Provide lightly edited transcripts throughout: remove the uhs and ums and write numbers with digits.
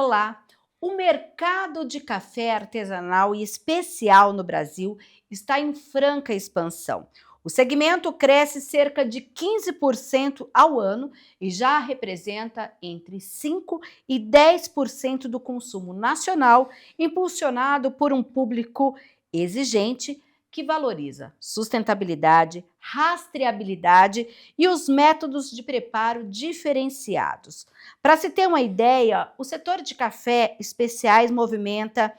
Olá! O mercado de café artesanal e especial no Brasil está em franca expansão. O segmento cresce cerca de 15% ao ano e já representa entre 5% e 10% do consumo nacional, impulsionado por um público exigente que valoriza sustentabilidade, rastreabilidade e os métodos de preparo diferenciados. Para se ter uma ideia, o setor de café especiais movimenta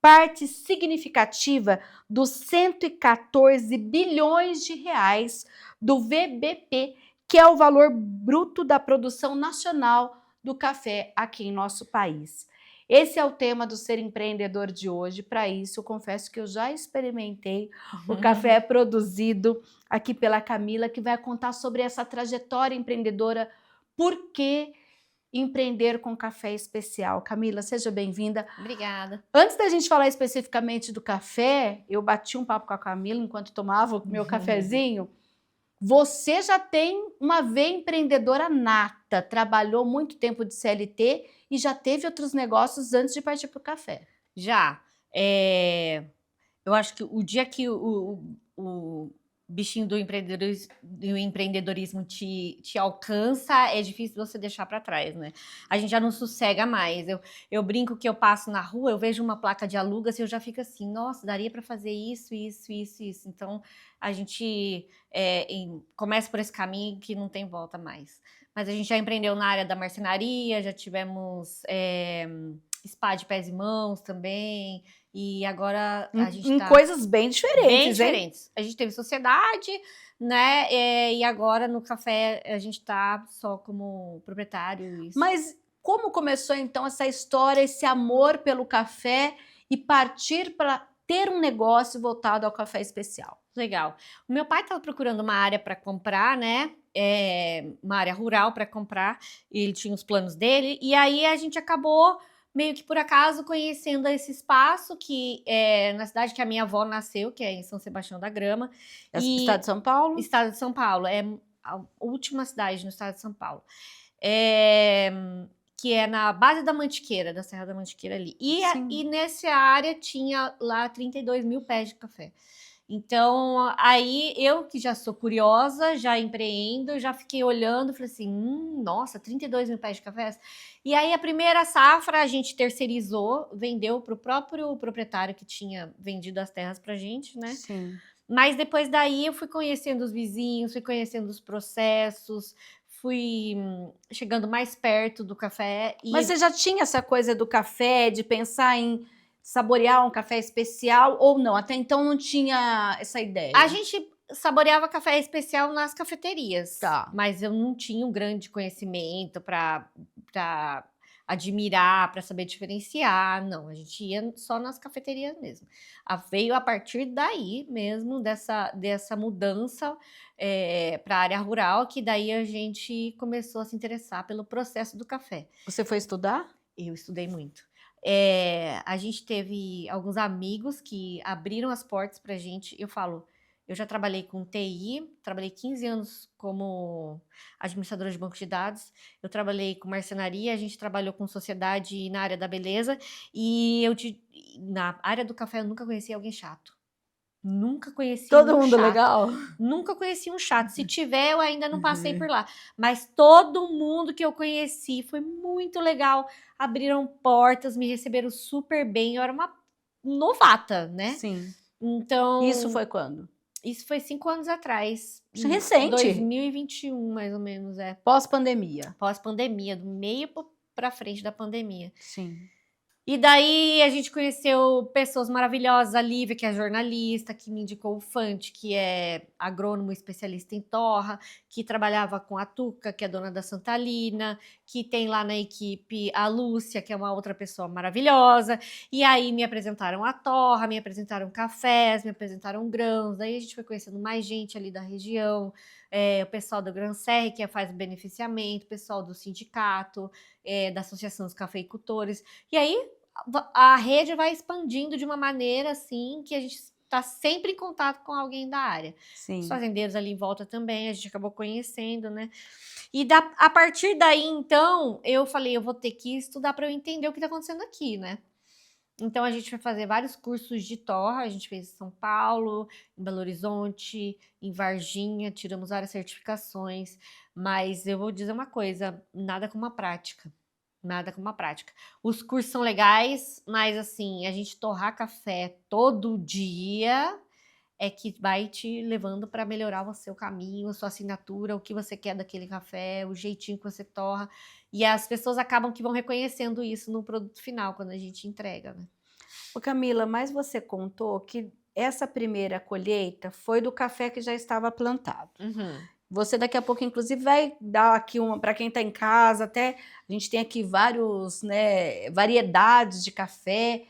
parte significativa dos 114 bilhões de reais do VBP, que é o valor bruto da produção nacional do café aqui em nosso país. Esse é o tema do Ser Empreendedor de hoje. Para isso, eu confesso que eu já experimentei o café produzido aqui pela Camila, que vai contar sobre essa trajetória empreendedora, por que empreender com café especial. Camila, seja bem-vinda. Obrigada. Antes da gente falar especificamente do café, eu bati um papo com a Camila enquanto tomava o meu cafezinho. Você já tem uma veia empreendedora nata, trabalhou muito tempo de CLT e já teve outros negócios antes de partir para o café. Já. Eu acho que o dia que o bichinho do empreendedorismo te alcança, é difícil você deixar para trás, né? A gente já não sossega mais. Eu brinco que eu passo na rua, eu vejo uma placa de alugas e eu já fico assim, nossa, daria para fazer isso, isso, isso, isso. Então, a gente começa por esse caminho que não tem volta mais. Mas a gente já empreendeu na área da marcenaria, já tivemos spa de pés e mãos também, e agora a gente em coisas bem diferentes, bem diferentes. A gente teve sociedade, né? E agora no café a gente tá só como proprietário. Isso. Mas como começou então essa história, esse amor pelo café e partir para ter um negócio voltado ao café especial? Legal. O meu pai estava procurando uma área para comprar, né? Uma área rural para comprar, e ele tinha os planos dele, e aí a gente acabou meio que por acaso conhecendo esse espaço que é na cidade que a minha avó nasceu, que é em São Sebastião da Grama. Estado de São Paulo? Estado de São Paulo, é a última cidade no estado de São Paulo. Que é na base da Mantiqueira, da Serra da Mantiqueira ali. E nessa área tinha lá 32 mil pés de café. Então, aí eu que já sou curiosa, já empreendo, já fiquei olhando, falei assim, nossa, 32 mil pés de café. E aí a primeira safra a gente terceirizou, vendeu para o próprio proprietário que tinha vendido as terras pra gente, né? Sim. Mas depois daí eu fui conhecendo os vizinhos, fui conhecendo os processos, fui chegando mais perto do café. Mas você já tinha essa coisa do café, de pensar em saborear um café especial ou não? Até então não tinha essa ideia? A gente saboreava café especial nas cafeterias, Tá. mas eu não tinha um grande conhecimento para admirar, para saber diferenciar, não, a gente ia só nas cafeterias mesmo. Veio a partir daí mesmo, dessa mudança para a área rural, que daí a gente começou a se interessar pelo processo do café. Você foi estudar? Eu estudei muito. A gente teve alguns amigos que abriram as portas pra gente. Eu já trabalhei com TI, trabalhei 15 anos como administradora de banco de dados, eu trabalhei com marcenaria, a gente trabalhou com sociedade na área da beleza, e na área do café eu nunca conheci alguém chato. Nunca conheci Todo um mundo chato. legal? Nunca conheci um chato. Se tiver, eu ainda não passei por lá. Mas todo mundo que eu conheci foi muito legal. Abriram portas, me receberam super bem. Eu era uma novata, né? Sim. Então... Isso foi quando? Isso foi 5 anos atrás. Recente? 2021, mais ou menos, Pós-pandemia? Pós-pandemia, do meio pra frente da pandemia. Sim. E daí a gente conheceu pessoas maravilhosas, a Lívia, que é jornalista, que me indicou o Fante, que é agrônomo especialista em torra, que trabalhava com a Tuca, que é dona da Santalina, que tem lá na equipe a Lúcia, que é uma outra pessoa maravilhosa. E aí me apresentaram a torra, me apresentaram cafés, me apresentaram grãos. Daí a gente foi conhecendo mais gente ali da região, o pessoal da Gran Serra, que faz o beneficiamento, o pessoal do sindicato, da Associação dos Cafeicultores. E aí a rede vai expandindo de uma maneira assim que a gente tá sempre em contato com alguém da área. Os Sim. fazendeiros ali em volta também, a gente acabou conhecendo, né? E a partir daí, então, eu falei, eu vou ter que estudar para eu entender o que tá acontecendo aqui, né? Então a gente vai fazer vários cursos de torra, a gente fez em São Paulo, em Belo Horizonte, em Varginha, tiramos várias certificações, mas eu vou dizer uma coisa, nada como a prática. Nada como a prática. Os cursos são legais, mas assim, a gente torrar café todo dia é que vai te levando para melhorar o seu caminho, a sua assinatura, o que você quer daquele café, o jeitinho que você torra. E as pessoas acabam que vão reconhecendo isso no produto final, quando a gente entrega, né? Ô Camila, mas você contou que essa primeira colheita foi do café que já estava plantado. Uhum. Você daqui a pouco, inclusive, vai dar aqui uma para quem está em casa, até a gente tem aqui vários, né, variedades de café.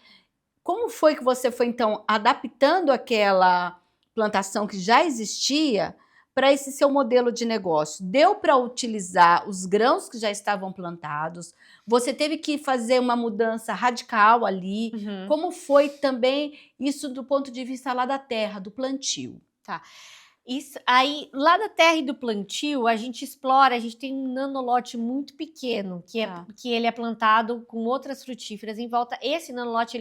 Como foi que você foi, então, adaptando aquela plantação que já existia para esse seu modelo de negócio? Deu para utilizar os grãos que já estavam plantados? Você teve que fazer uma mudança radical ali? Uhum. Como foi também isso do ponto de vista lá da terra, do plantio? Tá. Isso, aí, lá da terra e do plantio, a gente explora, a gente tem um nanolote muito pequeno, Tá. que ele é plantado com outras frutíferas em volta. Esse nanolote,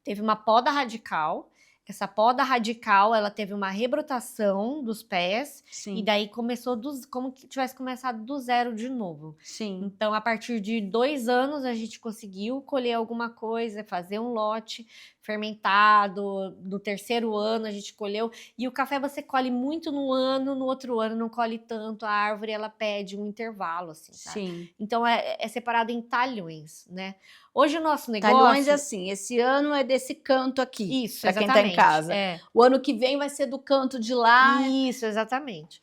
teve uma poda radical. Essa poda radical, ela teve uma rebrotação dos pés, e Sim, daí começou como que tivesse começado do zero de novo. sim. Então, a partir de 2 anos, a gente conseguiu colher alguma coisa, fazer um lote fermentado. No 3º ano, a gente colheu. E o café você colhe muito num ano, no outro ano não colhe tanto. A árvore, ela pede um intervalo, assim, sabe? Sim. Então, é separado em talhões, né? Hoje o nosso Talhões é negócio... assim, esse ano é desse canto aqui, Isso, para quem está em exatamente. casa. É. O ano que vem vai ser do canto de lá. Isso, exatamente.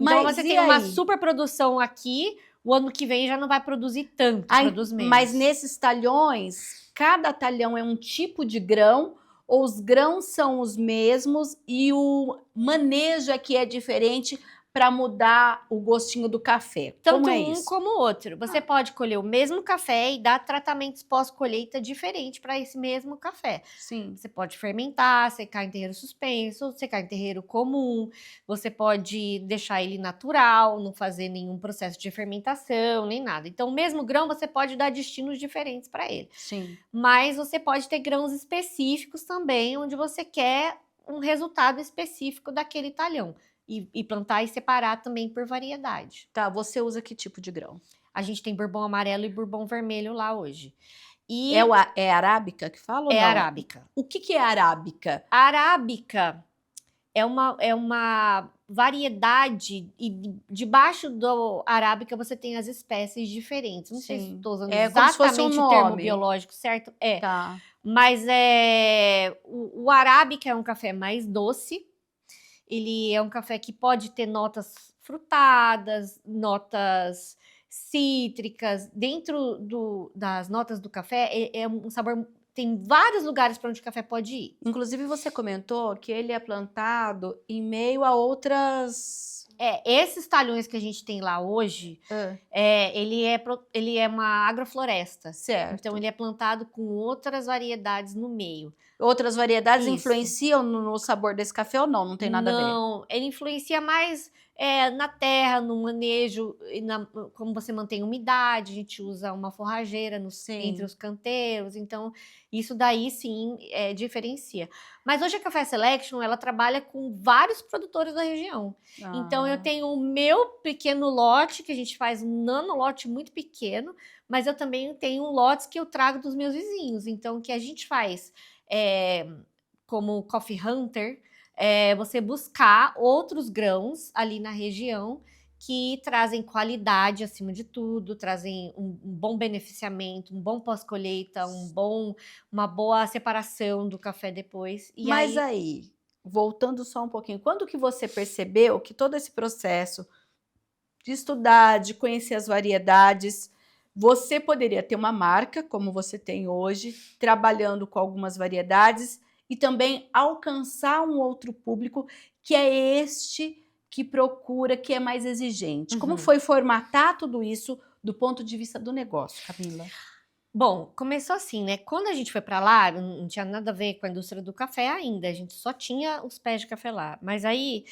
Então, Mas você e tem uma aí? superprodução aqui, o ano que vem já não vai produzir tanto, produz menos. Mas nesses talhões, cada talhão é um tipo de grão, ou os grãos são os mesmos e o manejo é que é diferente para mudar o gostinho do café. Tanto Como é um isso? como o outro. Você pode colher o mesmo café e dar tratamentos pós-colheita diferentes para esse mesmo café. Sim. Você pode fermentar, secar em terreiro suspenso, secar em terreiro comum. Você pode deixar ele natural, não fazer nenhum processo de fermentação, nem nada. Então, o mesmo grão você pode dar destinos diferentes para ele. Sim. Mas você pode ter grãos específicos também, onde você quer um resultado específico daquele talhão. E plantar e separar também por variedade. Tá, você usa que tipo de grão? A gente tem bourbon amarelo e bourbon vermelho lá hoje. E É arábica que fala ou é não? arábica. O que é arábica? A arábica é uma variedade, e debaixo do arábica você tem as espécies diferentes. Não sei se Sim. estou usando É como se fosse um exatamente o termo nome. biológico certo. É. Tá. Mas o arábica é um café mais doce. Ele é um café que pode ter notas frutadas, notas cítricas. Dentro das notas do café, é um sabor... Tem vários lugares para onde o café pode ir. Inclusive, você comentou que ele é plantado em meio a outras... Esses talhões que a gente tem lá hoje, ele é uma agrofloresta. Certo. Então, ele é plantado com outras variedades no meio. Outras variedades Isso. influenciam no sabor desse café ou não? Não tem nada a ver? Não, ele influencia mais na terra, no manejo, como você mantém umidade. A gente usa uma forrageira entre os canteiros, então isso daí sim diferencia. Mas hoje a Café Selection, ela trabalha com vários produtores da região. Então eu tenho o meu pequeno lote, que a gente faz um nanolote muito pequeno, mas eu também tenho lotes que eu trago dos meus vizinhos. Então o que a gente faz como Coffee Hunter, você buscar outros grãos ali na região que trazem qualidade acima de tudo, trazem um bom beneficiamento, um bom pós-colheita, uma boa separação do café depois. Mas aí, voltando só um pouquinho, quando que você percebeu que todo esse processo de estudar, de conhecer as variedades, você poderia ter uma marca, como você tem hoje, trabalhando com algumas variedades e também alcançar um outro público que é este que procura, que é mais exigente. Como foi formatar tudo isso do ponto de vista do negócio, Camila? Bom, começou assim, né? Quando a gente foi pra lá, não tinha nada a ver com a indústria do café ainda, a gente só tinha os pés de café lá. Mas aí,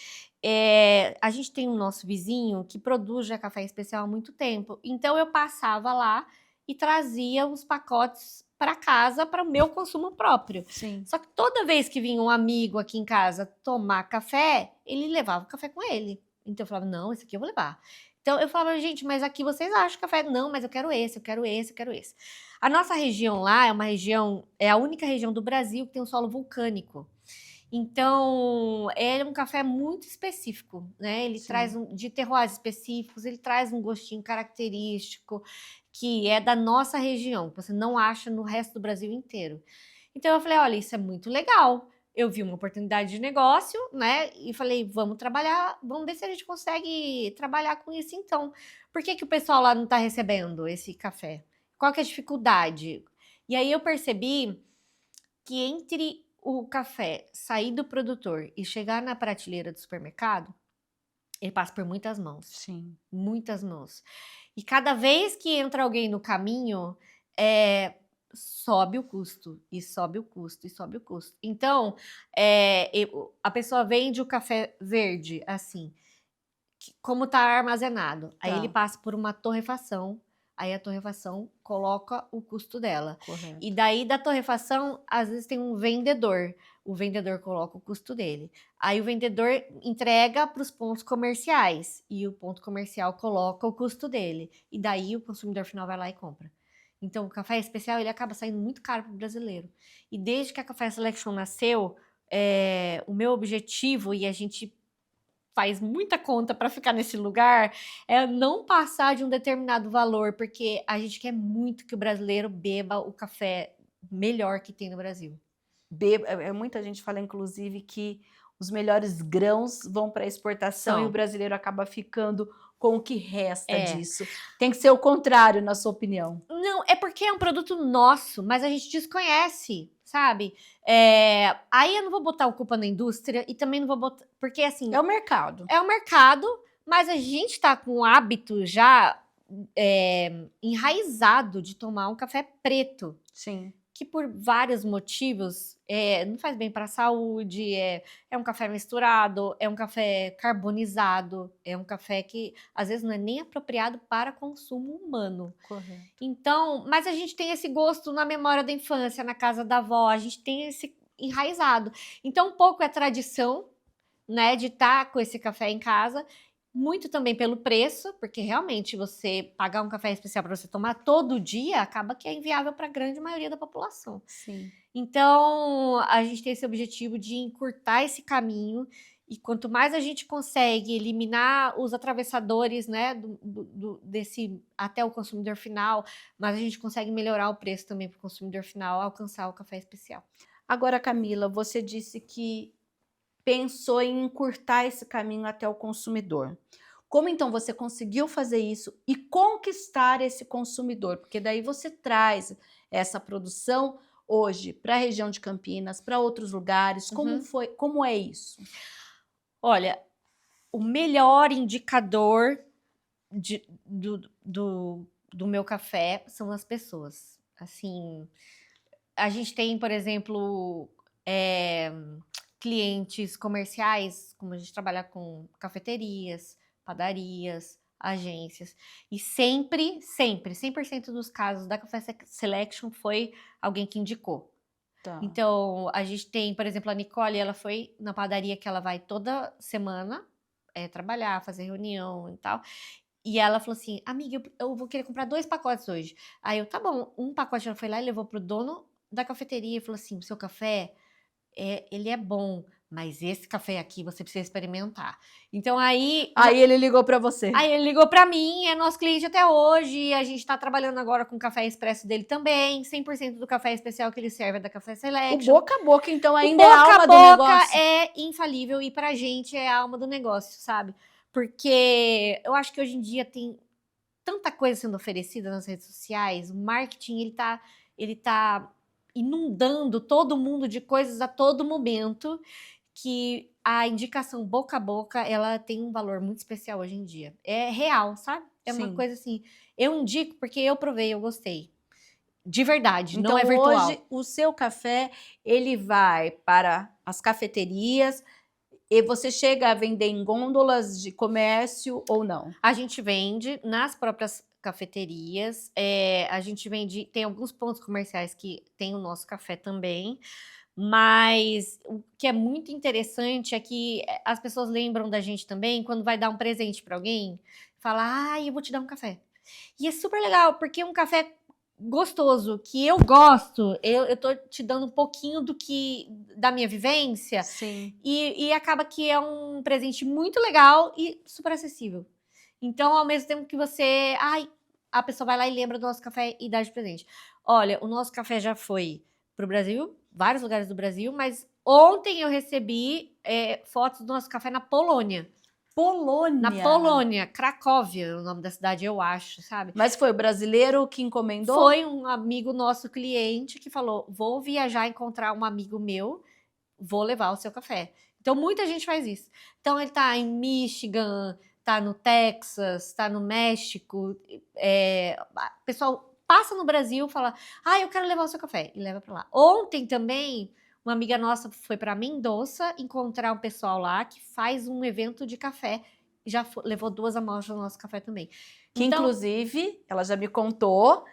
a gente tem o nosso vizinho que produz já café especial há muito tempo. Então eu passava lá e trazia os pacotes para casa para o meu consumo próprio. Sim. Só que toda vez que vinha um amigo aqui em casa tomar café, ele levava o café com ele. Então eu falava, não, esse aqui eu vou levar. Então eu falava, gente, mas aqui vocês acham café? Não, mas eu quero esse, eu quero esse, eu quero esse. A nossa região lá é a única região do Brasil que tem um solo vulcânico. Então, é um café muito específico, né? Ele traz de terroirs específicos, ele traz um gostinho característico que é da nossa região, que você não acha no resto do Brasil inteiro. Então eu falei, olha, isso é muito legal. Eu vi uma oportunidade de negócio, né? E falei, vamos trabalhar, vamos ver se a gente consegue trabalhar com isso então. Por que que o pessoal lá não está recebendo esse café? Qual que é a dificuldade? E aí eu percebi que entre o café sair do produtor e chegar na prateleira do supermercado, ele passa por muitas mãos. Sim. Muitas mãos. E cada vez que entra alguém no caminho, sobe o custo, e sobe o custo, e sobe o custo. Então, a pessoa vende o café verde, assim, como está armazenado. Aí ele passa por uma torrefação, aí a torrefação coloca o custo dela. Correto. E daí da torrefação, às vezes tem um vendedor. O vendedor coloca o custo dele. Aí o vendedor entrega para os pontos comerciais e o ponto comercial coloca o custo dele. E daí o consumidor final vai lá e compra. Então o café especial ele acaba saindo muito caro para o brasileiro. E desde que a Café Selection nasceu, o meu objetivo, e a gente faz muita conta para ficar nesse lugar, é não passar de um determinado valor, porque a gente quer muito que o brasileiro beba o café melhor que tem no Brasil. Muita gente fala, inclusive, que os melhores grãos vão para exportação e o brasileiro acaba ficando com o que resta disso. Tem que ser o contrário, na sua opinião. Não, é porque é um produto nosso, mas a gente desconhece, sabe? Aí eu não vou botar a culpa na indústria e também não vou botar... Porque, assim... É o mercado. É o mercado, mas a gente tá com o hábito já enraizado de tomar um café preto. Sim. Que por vários motivos não faz bem para a saúde, é um café misturado, é um café carbonizado, é um café que às vezes não é nem apropriado para consumo humano. Correto. Então, mas a gente tem esse gosto na memória da infância, na casa da avó, a gente tem esse enraizado. Então, um pouco é tradição, né, de estar com esse café em casa, muito também pelo preço, porque realmente você pagar um café especial para você tomar todo dia acaba que é inviável para a grande maioria da população. Sim. Então, a gente tem esse objetivo de encurtar esse caminho e quanto mais a gente consegue eliminar os atravessadores, né, desse até o consumidor final, mais a gente consegue melhorar o preço também para o consumidor final alcançar o café especial. Agora, Camila, você disse que pensou em encurtar esse caminho até o consumidor. Como então você conseguiu fazer isso e conquistar esse consumidor? Porque daí você traz essa produção hoje para a região de Campinas, para outros lugares. Como é isso? Olha, o melhor indicador do meu café são as pessoas. Assim, a gente tem, por exemplo, clientes comerciais, como a gente trabalha com cafeterias, padarias, agências, e sempre, 100% dos casos da Café Selection foi alguém que indicou. Tá. Então, a gente tem, por exemplo, a Nicole, ela foi na padaria que ela vai toda semana trabalhar, fazer reunião e tal, e ela falou assim, amiga, eu vou querer comprar 2 pacotes hoje. Aí eu, tá bom, um pacote ela foi lá e levou pro dono da cafeteria e falou assim, o seu café... ele é bom, mas esse café aqui você precisa experimentar. Então aí ele ligou para você. Aí ele ligou para mim, é nosso cliente até hoje, a gente tá trabalhando agora com o café expresso dele também, 100% do café especial que ele serve é da Café Selection. O boca a boca, então, ainda é a alma do negócio. O boca a boca é infalível e pra gente é a alma do negócio, sabe? Porque eu acho que hoje em dia tem tanta coisa sendo oferecida nas redes sociais, o marketing, ele tá inundando todo mundo de coisas a todo momento, que a indicação boca a boca, ela tem um valor muito especial hoje em dia. É real, sabe? É uma coisa assim, eu indico porque eu provei, eu gostei. de verdade, Então, não é virtual. hoje, o seu café, ele vai para as cafeterias e você chega a vender em gôndolas de comércio ou não? A gente vende nas próprias cafeterias, a gente vende, tem alguns pontos comerciais que tem o nosso café também, mas o que é muito interessante é que as pessoas lembram da gente também quando vai dar um presente para alguém, fala: "Ai, eu vou te dar um café". E é super legal, porque é um café gostoso, que eu gosto, eu tô te dando um pouquinho da minha vivência, Sim. e acaba que é um presente muito legal e super acessível. Então, ao mesmo tempo que você, a pessoa vai lá e lembra do nosso café e dá de presente. Olha, o nosso café já foi pro Brasil, vários lugares do Brasil, mas ontem eu recebi fotos do nosso café na Polônia. Na Polônia. Polônia, Cracóvia, é o nome da cidade, eu acho, sabe? Mas foi o brasileiro que encomendou? Foi um amigo nosso cliente que falou: vou viajar encontrar um amigo meu, vou levar o seu café. Então, muita gente faz isso. Então, ele tá em Michigan, tá no Texas, tá no México. O pessoal passa no Brasil e fala: eu quero levar o seu café, e leva para lá. Ontem também, uma amiga nossa foi para Mendoza encontrar um pessoal lá que faz um evento de café. E já levou 2 amostras do nosso café também. Que, Então, inclusive, ela já me contou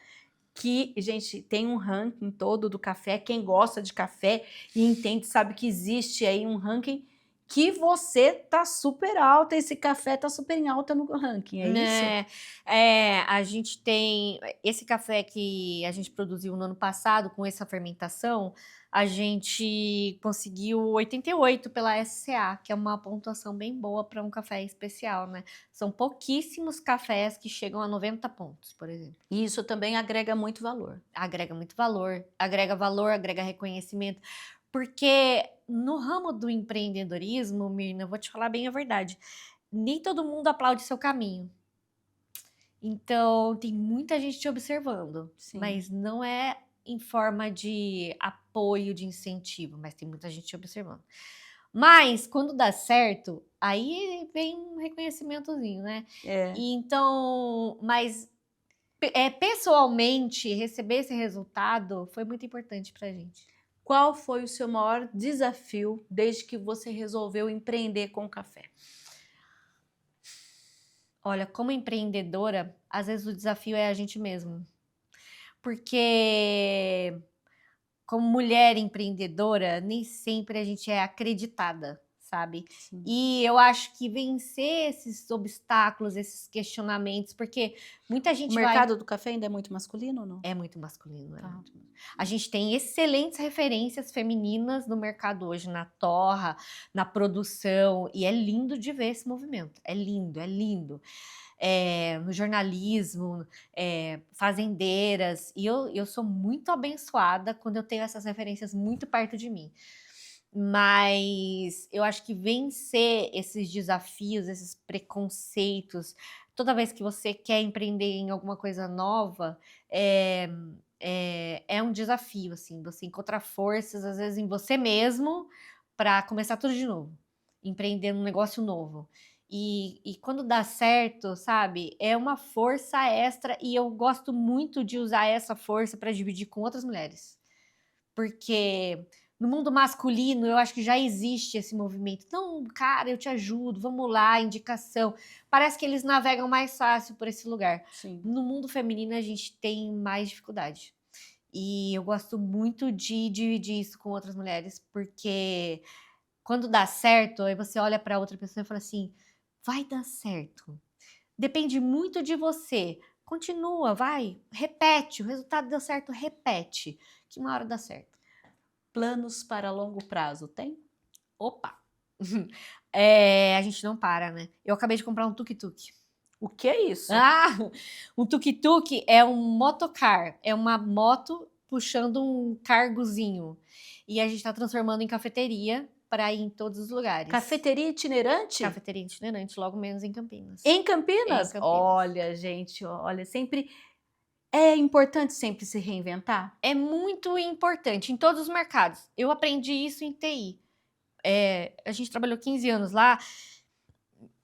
que, gente, tem um ranking todo do café. Quem gosta de café e entende, sabe que existe aí um ranking que você tá super alta, esse café tá super em alta no ranking, é isso? A gente tem esse café que a gente produziu no ano passado com essa fermentação, a gente conseguiu 88 pela SCA, que é uma pontuação bem boa para um café especial, né? São pouquíssimos cafés que chegam a 90 pontos, por exemplo. E isso também agrega muito valor. Agrega muito valor, agrega reconhecimento, porque no ramo do empreendedorismo, Mirna, eu vou te falar bem a verdade, nem todo mundo aplaude seu caminho. Então, tem muita gente te observando, Sim. mas não é em forma de apoio, de incentivo, mas tem muita gente te observando. Mas, quando dá certo, aí vem um reconhecimentozinho, né? E então, mas pessoalmente, receber esse resultado foi muito importante pra gente. Qual foi o seu maior desafio desde que você resolveu empreender com café? Olha, como empreendedora, às vezes o desafio é a gente mesmo. Porque como mulher empreendedora, nem sempre a gente é acreditada, sabe? Sim. E eu acho que vencer esses obstáculos, esses questionamentos, porque muita O gente mercado do café ainda é muito masculino ou não? É muito masculino, Tá. A gente tem excelentes referências femininas no mercado hoje, na torra, na produção, e é lindo de ver esse movimento. É lindo, é lindo. No jornalismo, fazendeiras, e eu sou muito abençoada quando eu tenho essas referências muito perto de mim. Mas eu acho que vencer esses desafios, esses preconceitos, toda vez que você quer empreender em alguma coisa nova, é um desafio, assim, você encontrar forças, às vezes, em você mesmo, para começar tudo de novo, empreender um negócio novo. E quando dá certo, sabe, é uma força extra, e eu gosto muito de usar essa força para dividir com outras mulheres. Porque no mundo masculino, eu acho que já existe esse movimento. Não, cara, eu te ajudo, vamos lá, indicação. Parece que eles navegam mais fácil por esse lugar. Sim. No mundo feminino, a gente tem mais dificuldade. E eu gosto muito de dividir isso com outras mulheres, porque quando dá certo, aí você olha para outra pessoa e fala assim: vai dar certo. Depende muito de você. Continua, vai, repete. O resultado deu certo, repete. Que uma hora dá certo. Planos para longo prazo, tem? Opa! A gente não para, né? Eu acabei de comprar um tuk-tuk. O que é isso? Um tuk-tuk é um motocar, é uma moto puxando um cargozinho. E a gente tá transformando em cafeteria para ir em todos os lugares. Cafeteria itinerante? Cafeteria itinerante, logo menos em Campinas. Em Campinas? Em Campinas. Olha, gente, olha, sempre é importante sempre se reinventar. É muito importante em todos os mercados. Eu aprendi isso em TI. A gente trabalhou 15 anos lá.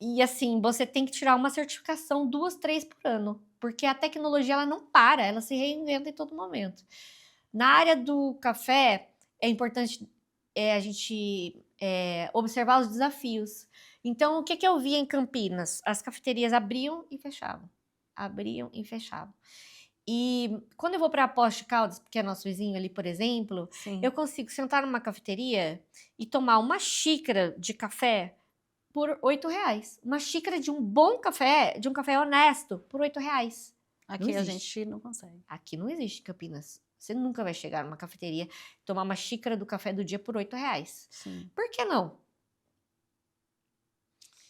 E assim, você tem que tirar uma certificação 2, 3 por ano. porque a tecnologia ela não para, ela se reinventa em todo momento. Na área do café, é importante a gente observar os desafios. Então, o que eu via em Campinas? As cafeterias abriam e fechavam. Abriam e fechavam. E quando eu vou para Poços de Caldas, que é nosso vizinho ali, por exemplo, Sim. eu consigo sentar numa cafeteria e tomar uma xícara de café por R$ 8. Uma xícara de um bom café, de um café honesto, por R$ 8. Aqui Não a existe. gente não consegue. Aqui não existe, Campinas. Você nunca vai chegar numa cafeteria e tomar uma xícara do café do dia por R$ 8. Sim. Por que não?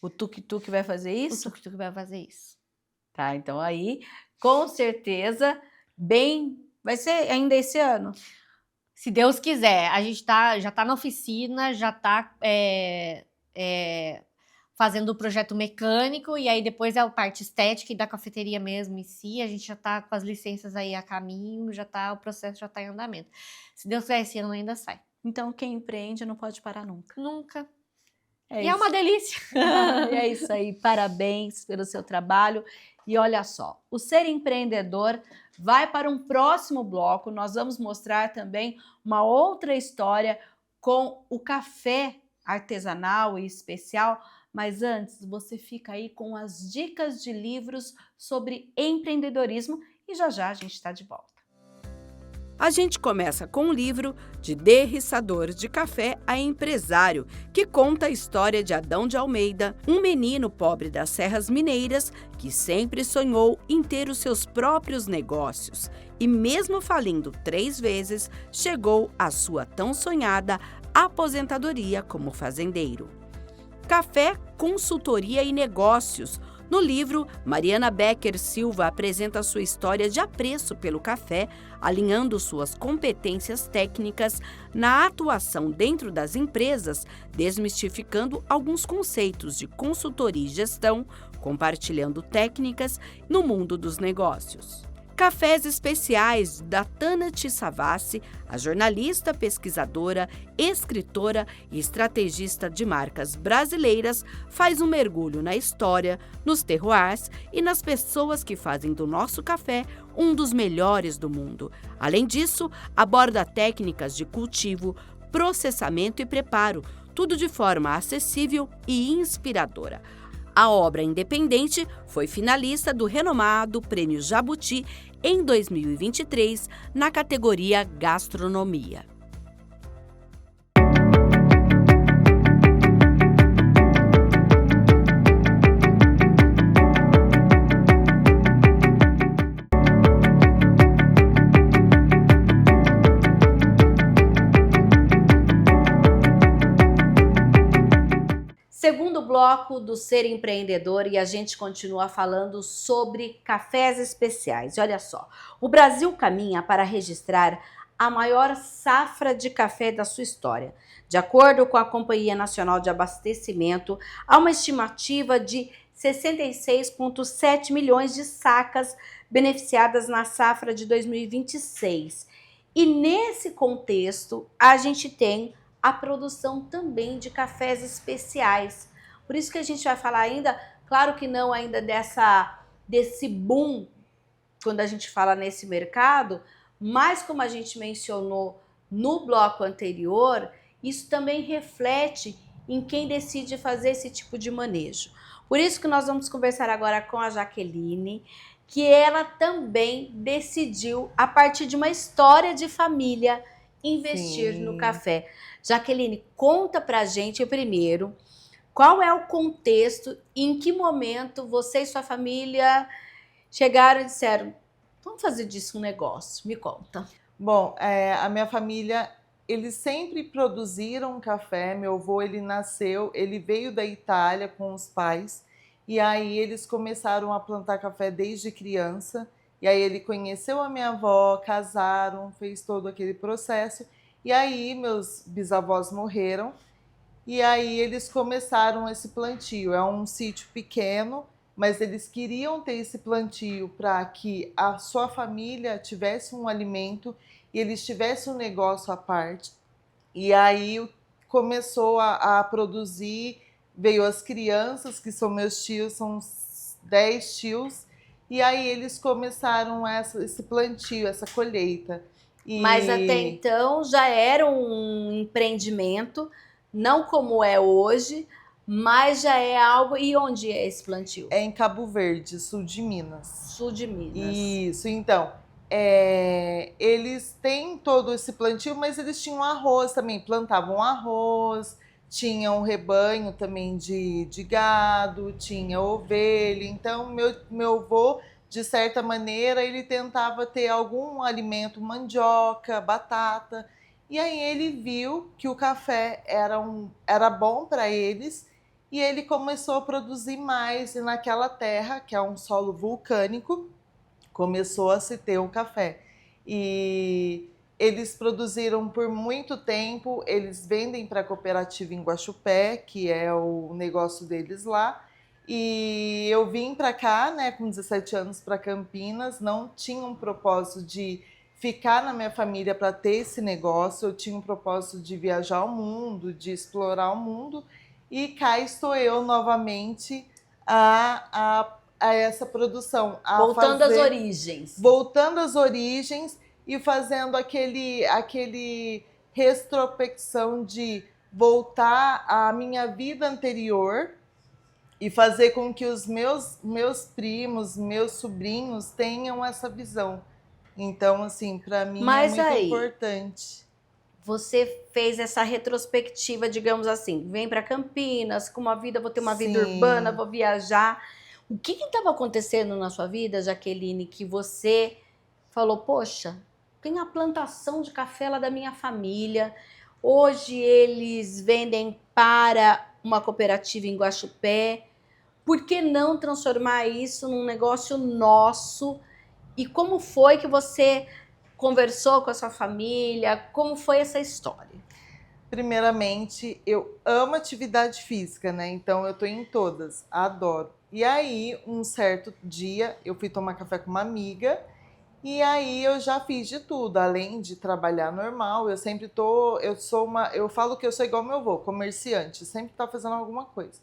O tuk-tuk vai fazer isso? O tuk-tuk vai fazer isso. Tá, então aí, com certeza, vai ser ainda esse ano. Se Deus quiser, a gente já tá na oficina, já tá fazendo o projeto mecânico, e aí depois é a parte estética e da cafeteria mesmo em si, a gente já tá com as licenças aí a caminho, o processo já tá em andamento. Se Deus quiser, esse ano ainda sai. Então, quem empreende não pode parar nunca. Nunca. É E isso. é uma delícia. É isso aí, parabéns pelo seu trabalho. E olha só, o Ser Empreendedor vai para um próximo bloco. Nós vamos mostrar também uma outra história com o café artesanal e especial. Mas antes, você fica aí com as dicas de livros sobre empreendedorismo e já já a gente está de volta. A gente começa com um livro de derriçador de café a empresário, que conta a história de Adão de Almeida, um menino pobre das Serras Mineiras que sempre sonhou em ter os seus próprios negócios e, mesmo falindo 3 vezes, chegou à sua tão sonhada aposentadoria como fazendeiro. Café, Consultoria e Negócios. No livro, Mariana Becker Silva apresenta sua história de apreço pelo café, alinhando suas competências técnicas na atuação dentro das empresas, desmistificando alguns conceitos de consultoria e gestão, compartilhando técnicas no mundo dos negócios. Cafés Especiais, da Tana Tissavassi, a jornalista, pesquisadora, escritora e estrategista de marcas brasileiras, faz um mergulho na história, nos terroirs e nas pessoas que fazem do nosso café um dos melhores do mundo. Além disso, aborda técnicas de cultivo, processamento e preparo, tudo de forma acessível e inspiradora. A obra independente foi finalista do renomado Prêmio Jabuti em 2023, na categoria Gastronomia. Segundo bloco do Ser Empreendedor, e a gente continua falando sobre cafés especiais. E olha só, o Brasil caminha para registrar a maior safra de café da sua história. De acordo com a Companhia Nacional de Abastecimento, há uma estimativa de 66,7 milhões de sacas beneficiadas na safra de 2026. E nesse contexto, a gente tem a produção também de cafés especiais. Por isso que a gente vai falar ainda, claro que não ainda desse boom, quando a gente fala nesse mercado, mas como a gente mencionou no bloco anterior, isso também reflete em quem decide fazer esse tipo de manejo. Por isso que nós vamos conversar agora com a Jaqueline, que ela também decidiu, a partir de uma história de família, investir no café. Jaqueline, conta pra gente primeiro qual é o contexto, em que momento você e sua família chegaram e disseram, vamos fazer disso um negócio, me conta. Bom, a minha família, eles sempre produziram café. Meu avô, ele veio da Itália com os pais, e aí eles começaram a plantar café desde criança, e aí ele conheceu a minha avó, casaram, fez todo aquele processo, e aí meus bisavós morreram, e aí eles começaram esse plantio. É um sítio pequeno, mas eles queriam ter esse plantio para que a sua família tivesse um alimento e eles tivessem um negócio à parte. E aí começou a produzir, veio as crianças, que são meus tios, são 10 tios, E aí eles começaram esse plantio, essa colheita. Mas até então já era um empreendimento, não como é hoje, mas já é algo. E onde é esse plantio? É em Cabo Verde, sul de Minas. Sul de Minas. Isso, então. Eles têm todo esse plantio, mas eles tinham arroz também, plantavam arroz, tinha um rebanho também de gado, tinha ovelha. Então, meu avô, de certa maneira, ele tentava ter algum alimento, mandioca, batata. E aí ele viu que o café era bom para eles e ele começou a produzir mais. E naquela terra, que é um solo vulcânico, começou a se ter um café. E eles produziram por muito tempo, eles vendem para a cooperativa em Guaxupé, que é o negócio deles lá. E eu vim para cá, né, com 17 anos para Campinas, não tinha um propósito de ficar na minha família para ter esse negócio, eu tinha um propósito de viajar ao mundo, de explorar o mundo, e cá estou eu novamente a essa produção. Voltando às origens. Voltando às origens e fazendo aquele retrospecção de voltar à minha vida anterior e fazer com que os meus primos, meus sobrinhos tenham essa visão. Então, assim, para mim Mas é muito aí, importante. Você fez essa retrospectiva, digamos assim, vem para Campinas, com uma vida, vou ter uma vida Sim. urbana, vou viajar. O que estava acontecendo na sua vida, Jaqueline, que você falou, poxa, tem a plantação de café lá da minha família, hoje eles vendem para uma cooperativa em Guaxupé, por que não transformar isso num negócio nosso? E como foi que você conversou com a sua família? Como foi essa história? Primeiramente, eu amo atividade física, né? Então eu tô em todas, adoro. E aí, um certo dia, eu fui tomar café com uma amiga e aí eu já fiz de tudo, além de trabalhar normal, eu falo que eu sou igual meu avô, comerciante, sempre tá fazendo alguma coisa.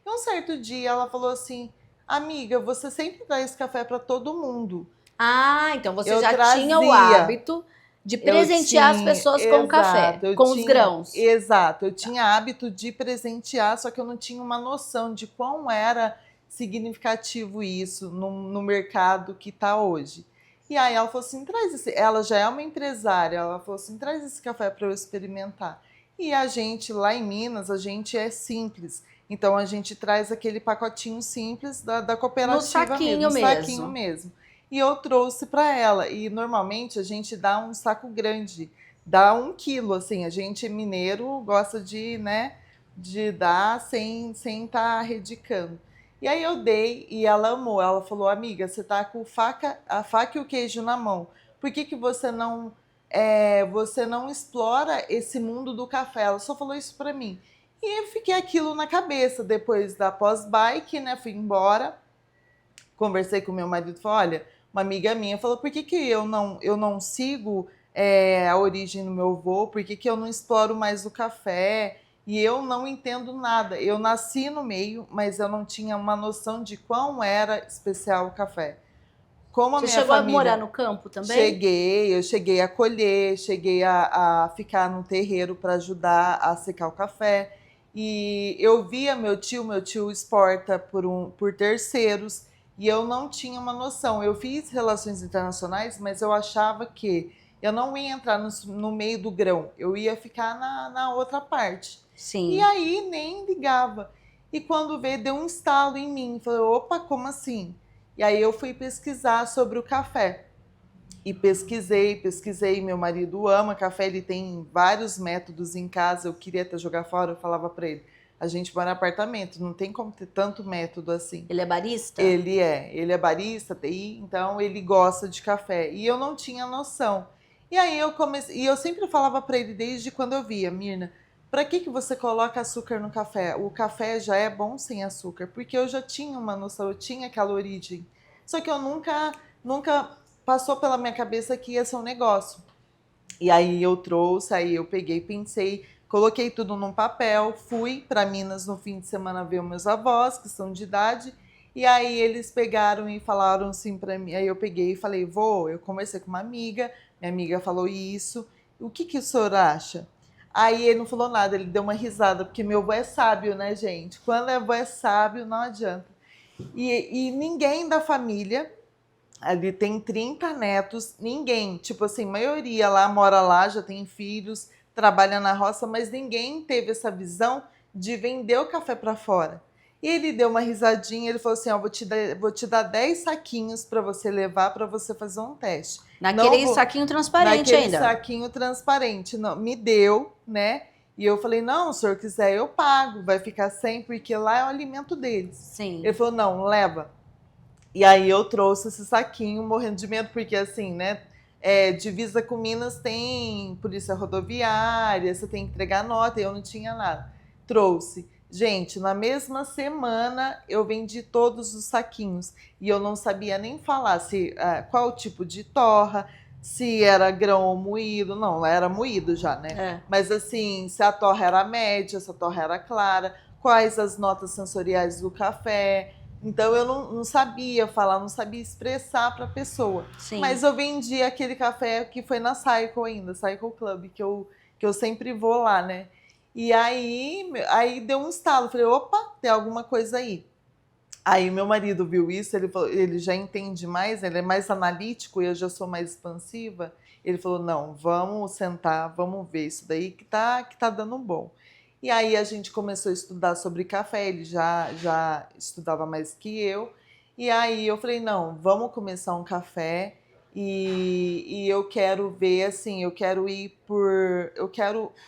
E um certo dia ela falou assim: "Amiga, você sempre traz café para todo mundo". Ah, então você Eu já tinha o trazia. hábito de presentear as pessoas com o café, eu com os tinha, grãos. Exato, eu tinha hábito de presentear, só que eu não tinha uma noção de quão era significativo isso no mercado que está hoje. E aí ela falou assim, ela já é uma empresária, ela falou assim, traz esse café para eu experimentar. E a gente, lá em Minas, a gente é simples. Então a gente traz aquele pacotinho simples da cooperativa No saquinho mesmo, no saquinho mesmo. mesmo. E eu trouxe para ela. E normalmente a gente dá um saco grande, dá 1 quilo, assim. A gente mineiro gosta de, né, de dar sem estar redicando. E aí eu dei e ela amou. Ela falou, amiga, você tá com a faca e o queijo na mão. Por que você não explora esse mundo do café? Ela só falou isso para mim. E eu fiquei aquilo na cabeça. Depois da pós-bike, né, fui embora. Conversei com meu marido, falei, olha, uma amiga minha falou, por que eu não sigo a origem do meu avô, por que eu não exploro mais o café? E eu não entendo nada. Eu nasci no meio, mas eu não tinha uma noção de quão era especial o café. Como a Você minha chegou a família... morar no campo também? Eu cheguei a colher, cheguei a ficar no terreiro para ajudar a secar o café. E eu via meu tio exporta por terceiros, e eu não tinha uma noção. Eu fiz relações internacionais, mas eu achava que eu não ia entrar no meio do grão, eu ia ficar na outra parte. Sim. E aí nem ligava. E quando veio, deu um estalo em mim. Falei, opa, como assim? E aí eu fui pesquisar sobre o café. E pesquisei. Meu marido ama café, ele tem vários métodos em casa. Eu queria até jogar fora, eu falava para ele, a gente mora em apartamento, não tem como ter tanto método assim. Ele é barista? Ele é barista, TI, então ele gosta de café. E eu não tinha noção. E aí eu comecei, e eu sempre falava para ele desde quando eu via, Mirna, para que você coloca açúcar no café? O café já é bom sem açúcar, porque eu já tinha uma noção, eu tinha aquela origem. Só que eu nunca passou pela minha cabeça que ia ser um negócio. E aí eu trouxe, aí eu peguei, pensei, coloquei tudo num papel, fui para Minas no fim de semana ver meus avós, que são de idade, E aí eles pegaram e falaram assim pra mim, aí eu peguei e falei, vô, eu conversei com uma amiga, minha amiga falou isso, o que o senhor acha? Aí ele não falou nada, ele deu uma risada, porque meu avô é sábio, né, gente? Quando é avô é sábio, não adianta. E ninguém da família, ali tem 30 netos, ninguém, tipo assim, maioria lá mora lá, já tem filhos, trabalha na roça, mas ninguém teve essa visão de vender o café para fora. E ele deu uma risadinha, ele falou assim, ó, vou te dar 10 saquinhos para você levar para você fazer um teste. Naquele saquinho transparente naquele ainda. saquinho transparente, não, me deu, né? E eu falei, não, se o senhor quiser eu pago, vai ficar sem, porque lá é o alimento deles. Sim. Ele falou, não, leva. E aí eu trouxe esse saquinho, morrendo de medo, porque assim, né? Divisa com Minas tem polícia rodoviária, você tem que entregar nota, e eu não tinha nada. Trouxe. Gente, na mesma semana eu vendi todos os saquinhos. E eu não sabia nem falar qual o tipo de torra, se era grão ou moído. Não, era moído já, né? Mas assim, se a torra era média, se a torra era clara, quais as notas sensoriais do café. Então eu não sabia falar, não sabia expressar para a pessoa. Sim. Mas eu vendi aquele café que foi na Cycle ainda, Cycle Club, que eu sempre vou lá, né? E aí deu um estalo, falei, opa, tem alguma coisa aí. Aí meu marido viu isso, ele já entende mais, ele é mais analítico e eu já sou mais expansiva. Ele falou, não, vamos sentar, vamos ver isso daí que tá dando bom. E aí a gente começou a estudar sobre café, ele já estudava mais que eu. E aí eu falei, não, vamos começar um café e eu quero ver, assim, eu quero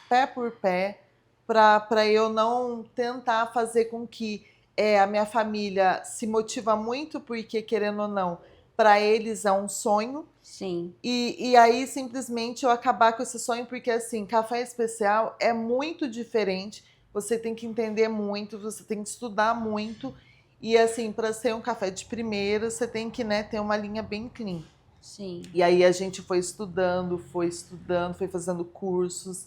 pé por pé para eu não tentar fazer com que a minha família se motiva muito, porque querendo ou não, para eles é um sonho. Sim. E aí simplesmente eu acabar com esse sonho, porque assim, café especial é muito diferente, você tem que entender muito, você tem que estudar muito, e assim, para ser um café de primeira, você tem que, né, ter uma linha bem clean. Sim. E aí a gente foi estudando, foi fazendo cursos,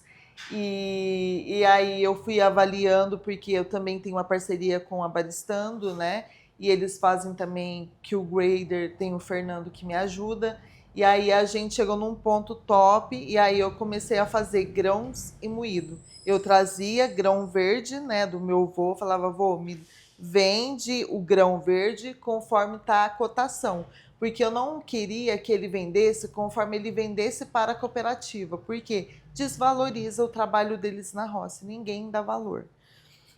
e aí eu fui avaliando, porque eu também tenho uma parceria com a Baristando, né? E eles fazem também que o grader, tem o Fernando que me ajuda. E aí a gente chegou num ponto top, e aí eu comecei a fazer grãos e moído. Eu trazia grão verde, né, do meu avô, falava, vô, me vende o grão verde conforme tá a cotação. Porque eu não queria que ele vendesse conforme ele vendesse para a cooperativa, porque desvaloriza o trabalho deles na roça, ninguém dá valor.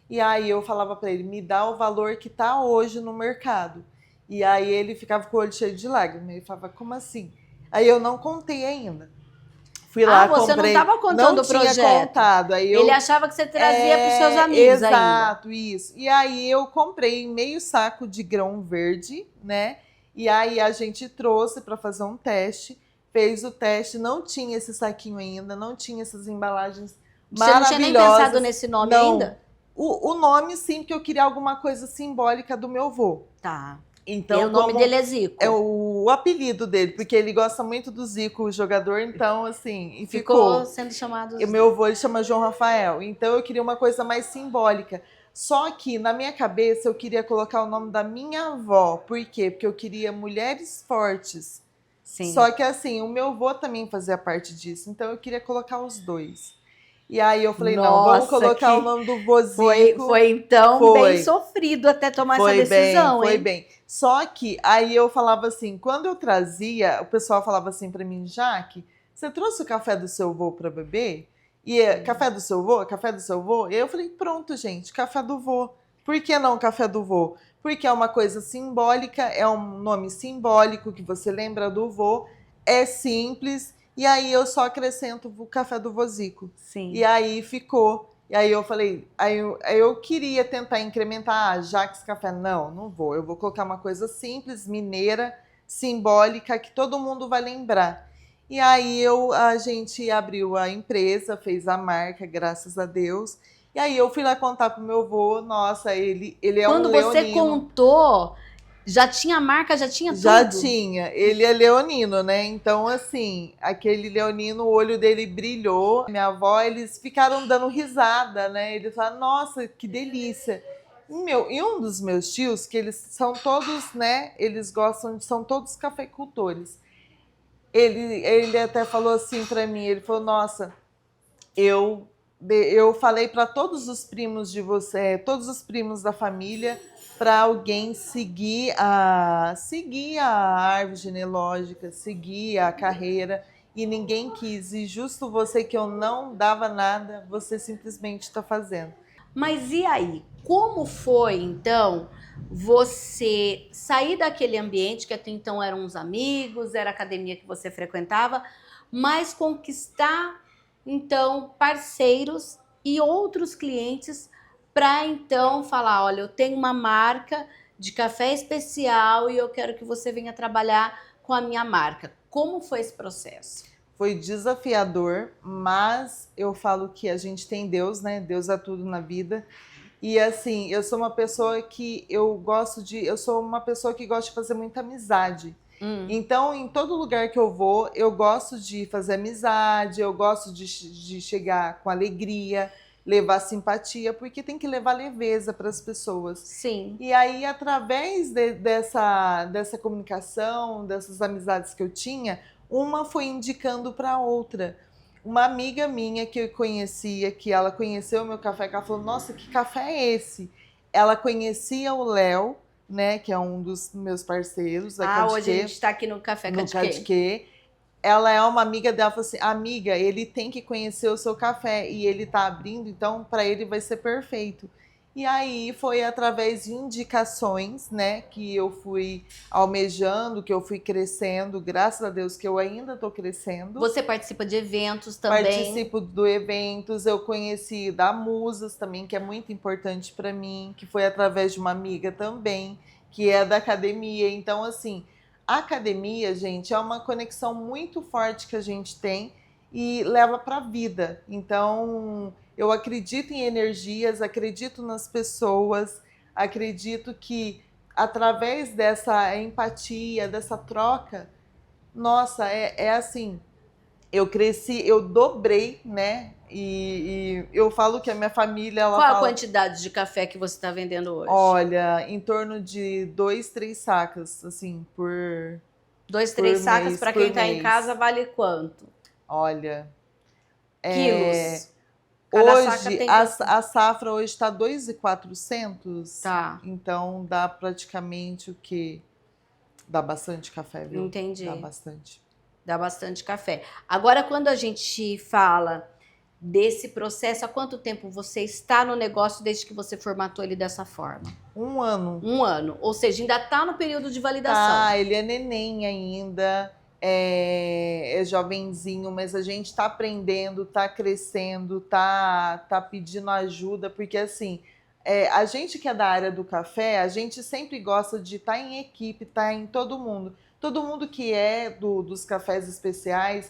E aí eu falava para ele, me dá o valor que está hoje no mercado. E aí ele ficava com o olho cheio de lágrimas, ele falava, como assim? Aí eu não contei ainda. Fui lá, você comprei. não estava contando o projeto. Tinha contado. Aí ele achava que você trazia para os seus amigos exato, ainda. Exato, isso. E aí eu comprei meio saco de grão verde, né? E aí a gente trouxe para fazer um teste, fez o teste, não tinha esse saquinho ainda, não tinha essas embalagens maravilhosas. Você não tinha nem pensado nesse nome ainda? O nome sim, porque eu queria alguma coisa simbólica do meu avô. Tá. Então, e o nome dele é Zico. É o apelido dele, porque ele gosta muito do Zico, o jogador, então assim, ficou sendo chamado Zico. O meu avô ele chama João Rafael, então eu queria uma coisa mais simbólica. Só que na minha cabeça eu queria colocar o nome da minha avó. Por quê? Porque eu queria mulheres fortes. Sim. Só que assim, o meu avô também fazia parte disso, então eu queria colocar os dois. E aí eu falei, não, vamos colocar o nome do vozico. Foi então bem sofrido até tomar essa decisão, Foi bem. Só que aí eu falava assim, quando eu trazia, o pessoal falava assim pra mim, Jaque, você trouxe o café do seu avô pra beber? E café do seu avô? Café do seu avô? E aí eu falei, pronto, gente, café do vô. Por que não café do vô? Porque é uma coisa simbólica, é um nome simbólico que você lembra do vô, é simples. E aí eu só acrescento o café do vozico. Sim. E aí ficou. E aí eu falei, aí eu queria tentar incrementar, Jaques Café. Não vou. Eu vou colocar uma coisa simples, mineira, simbólica, que todo mundo vai lembrar. E aí a gente abriu a empresa, fez a marca, graças a Deus. E aí eu fui lá contar pro meu avô, nossa, ele é um leonino. Quando você contou... Já tinha marca, já tinha tudo? Já tinha. Ele é leonino, né? Então, assim, aquele leonino, o olho dele brilhou. Minha avó, eles ficaram dando risada, né? Eles falaram, nossa, que delícia. E um dos meus tios, que eles são todos, né? Eles gostam, são todos cafeicultores. Ele até falou assim para mim, ele falou, nossa, eu falei para todos os primos de você, todos os primos da família, para alguém seguir a árvore genealógica, seguir a carreira, e ninguém quis. E justo você que eu não dava nada, você simplesmente está fazendo. Mas e aí? Como foi, então, você sair daquele ambiente que até então eram os amigos, era a academia que você frequentava, mas conquistar, então, parceiros e outros clientes para, então, falar, olha, eu tenho uma marca de café especial e eu quero que você venha trabalhar com a minha marca. Como foi esse processo? Foi desafiador, mas eu falo que a gente tem Deus, né? Deus é tudo na vida. E assim, eu sou uma pessoa que eu sou uma pessoa que gosta de fazer muita amizade. Então, em todo lugar que eu vou, eu gosto de fazer amizade, eu gosto de chegar com alegria, levar simpatia, porque tem que levar leveza para as pessoas. Sim. E aí, através dessa comunicação, dessas amizades que eu tinha, uma foi indicando para outra. Uma amiga minha que eu conhecia, que ela conheceu o meu café, que ela falou, nossa, que café é esse? Ela conhecia o Léo, né, que é um dos meus parceiros. Hoje a gente está aqui no Café Cadiquê. Ela é uma amiga dela, falou assim, amiga, ele tem que conhecer o seu café e ele tá abrindo, então para ele vai ser perfeito. E aí foi através de indicações, né, que eu fui almejando, que eu fui crescendo, graças a Deus que eu ainda estou crescendo. Você participa de eventos também? Participo de eventos, eu conheci da Musas também, que é muito importante para mim, que foi através de uma amiga também, que é da academia. Então, assim, a academia, gente, é uma conexão muito forte que a gente tem e leva para a vida. Então, eu acredito em energias, acredito nas pessoas, acredito que através dessa empatia, dessa troca, nossa, é assim, eu cresci, eu dobrei, né? E eu falo que a minha família, ela Qual fala, a quantidade de café que você está vendendo hoje? olha, em torno de 2, 3 sacas, assim, por 2, 3 por sacas mês, para por quem está em mês. casa vale quanto? Olha, Quilos. Cada saca hoje, tem a safra hoje está 2.400. Tá. Então dá praticamente o quê? Dá bastante café, viu? Entendi. Dá bastante. Dá bastante café. Agora, quando a gente fala desse processo, há quanto tempo você está no negócio desde que você formatou ele dessa forma? 1 ano. 1 ano. Ou seja, ainda está no período de validação. Tá, ele é neném ainda, é jovenzinho, mas a gente tá aprendendo, tá crescendo, tá pedindo ajuda, porque assim, a gente que é da área do café, a gente sempre gosta de estar em equipe, estar em todo mundo. Todo mundo que é dos cafés especiais,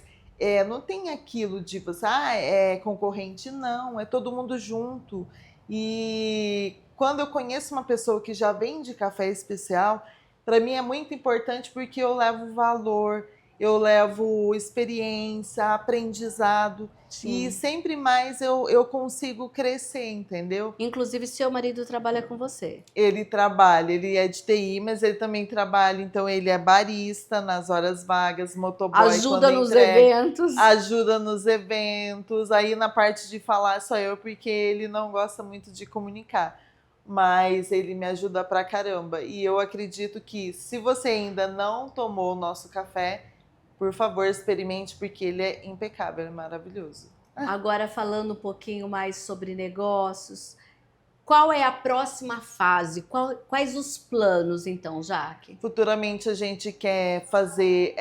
não tem aquilo de você, é concorrente, não, é todo mundo junto. E quando eu conheço uma pessoa que já vende café especial, para mim é muito importante porque eu levo valor, eu levo experiência, aprendizado. Sim. E sempre mais eu consigo crescer, entendeu? Inclusive, seu marido trabalha com você. Ele trabalha, ele é de TI, mas ele também trabalha, então ele é barista nas horas vagas, motoboy Ajuda quando nos entrega, eventos. ajuda nos eventos. Aí na parte de falar só eu, porque ele não gosta muito de comunicar. Mas ele me ajuda pra caramba. E eu acredito que se você ainda não tomou o nosso café, por favor, experimente, porque ele é impecável, é maravilhoso. Agora, falando um pouquinho mais sobre negócios, qual é a próxima fase? Quais os planos, então, Jaque? Futuramente a gente quer fazer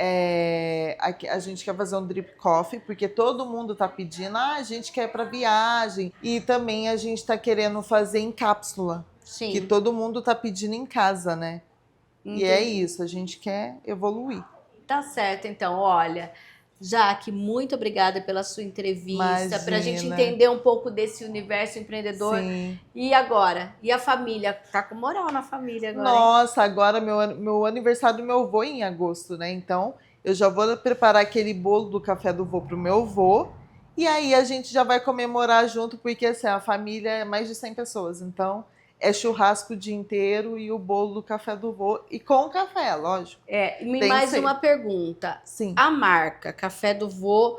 a gente quer fazer um drip coffee, porque todo mundo tá pedindo, a gente quer para viagem. E também a gente tá querendo fazer em cápsula, Sim. que todo mundo tá pedindo em casa, né? Entendi. E é isso, a gente quer evoluir. Tá certo, então, olha, Jaque, muito obrigada pela sua entrevista, para a gente entender um pouco desse universo empreendedor. Sim. E agora? E a família? Tá com moral na família agora, Nossa, agora meu aniversário do meu avô é em agosto, né? Então eu já vou preparar aquele bolo do café do vô pro meu avô. E aí a gente já vai comemorar junto, porque assim, a família é mais de 100 pessoas. Então é churrasco o dia inteiro e o bolo do café do vô, e com café, lógico. E Tem mais que ser. uma pergunta. Sim. A marca Café do Vô,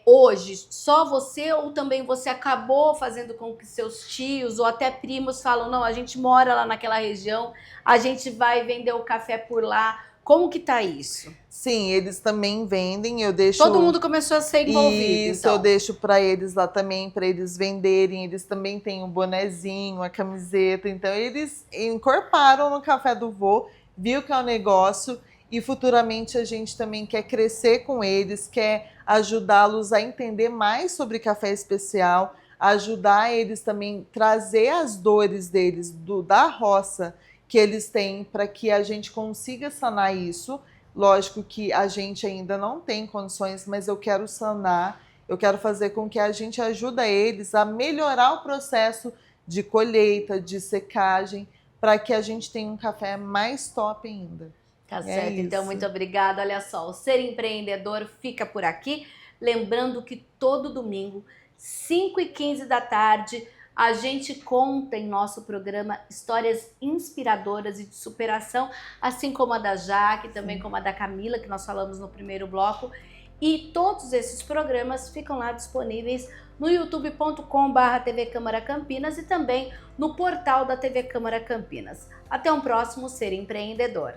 hoje, só você ou também você acabou fazendo com que seus tios ou até primos falam, não, a gente mora lá naquela região, a gente vai vender o café por lá. Como que tá isso? Sim, eles também vendem, eu deixo... Todo mundo começou a ser envolvido, Isso, então. eu deixo para eles lá também, para eles venderem. Eles também têm um bonezinho, a camiseta. Então, eles incorporaram no Café do Vô, viu que é um negócio e futuramente a gente também quer crescer com eles, quer ajudá-los a entender mais sobre café especial, ajudar eles também, trazer as dores deles, da roça que eles têm, para que a gente consiga sanar isso. Lógico que a gente ainda não tem condições, mas eu quero sanar, eu quero fazer com que a gente ajude eles a melhorar o processo de colheita, de secagem, para que a gente tenha um café mais top ainda. Tá certo, então muito obrigada. Olha só, o Ser Empreendedor fica por aqui. Lembrando que todo domingo, 5h15 da tarde, a gente conta em nosso programa histórias inspiradoras e de superação, assim como a da Jaque, também como a da Camila, que nós falamos no primeiro bloco. E todos esses programas ficam lá disponíveis no youtube.com/TV Câmara Campinas e também no portal da TV Câmara Campinas. Até um próximo Ser Empreendedor.